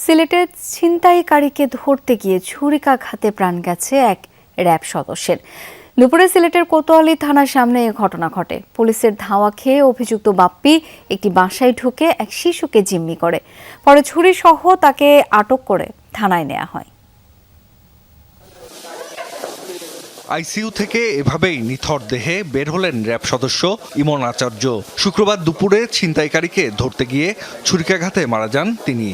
সিলেটে ছিনতাইকারীকে ধরতে গিয়ে ছুরিকাঘাতে প্রাণ গেছে এক র্যাব সদস্যের। দুপুরে সিলেটের কোতোয়ালি থানার সামনে এ ঘটনা ঘটে। পুলিশের ধাওয়া খেয়ে অভিযুক্ত বাপ্পি একটি বাসায় ঢুকে এক শিশুকে জিম্মি করে, পরে ছুরিসহ তাকে আটক করে থানায় নেওয়া হয়। আইসিইউ থেকে এভাবেই নিথর দেহে বের হলেন র্যাব সদস্য ইমন আচার্য। শুক্রবার দুপুরে ছিনতাইকারীকে ধরতে গিয়ে ছুরিকাঘাতে মারা যান তিনি।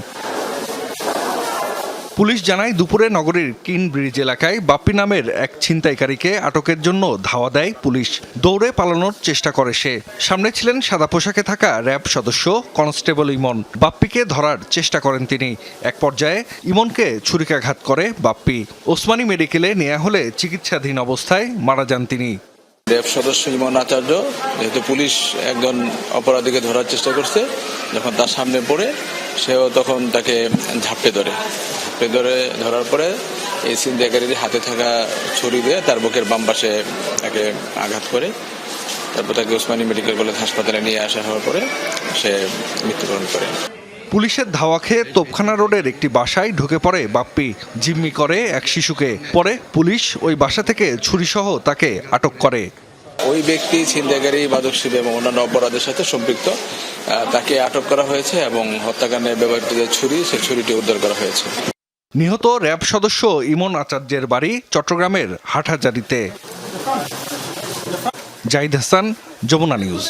পুলিশ জানায় দুপুরে নগরীর কিন ব্রিজ এলাকায় বাপ্পি নামের এক ছিনতাইকারীকে আটকের জন্য ধাওয়া দেয় পুলিশ। দৌড়ে পালানোর চেষ্টা করে সে। সামনে ছিলেন সাদা পোশাকে থাকা র্যাব সদস্য কনস্টেবল ইমন। বাপ্পিকে ধরার চেষ্টা করেন তিনি। এক পর্যায়ে ইমনকে ছুরিকাঘাত করে বাপ্পি। ওসমানী মেডিকেলে নেওয়া হলে চিকিৎসাধীন অবস্থায় মারা যান তিনি। র্যাব সদস্য ইমন আচার্য, যেহেতু পুলিশ একজন অপরাধীকে ধরার চেষ্টা করছে, যখন তার সামনে পড়ে সেও তখন তাকে ঝাপটে ধরার পরে এই ছিনতাইকারীর হাতে থাকা ছুরি দিয়ে তার বুকের বাম পাশে তাকে আঘাত করে তারপর তাকে ওসমানী মেডিকেল কলেজ হাসপাতালে নিয়ে আসা হওয়ার পরে সে মৃত্যুবরণ করে। পুলিশের ধাওয়া খেয়ে তোপখানা রোডের একটি বাসায় ঢুকে পড়ে বাপ্পি, জিম্মি করে এক শিশুকে। পরে পুলিশ ওই বাসা থেকে ছুরিসহ তাকে আটক করে। ওই ব্যক্তি ছিনতাইকারী, মাদকসেবী এবং অন্যান্য অপরাধের সাথে সম্পৃক্ত। তাকে আটক করা হয়েছে এবং হত্যাকাণ্ডে ব্যবহৃত যে ছুরি, সেই ছুরিটি উদ্ধার করা হয়েছে। নিহত র্যাব সদস্য ইমন আচার্যের বাড়ি চট্টগ্রামের হাটহাজারীতে। জাহিদ হাসান, যমুনা নিউজ।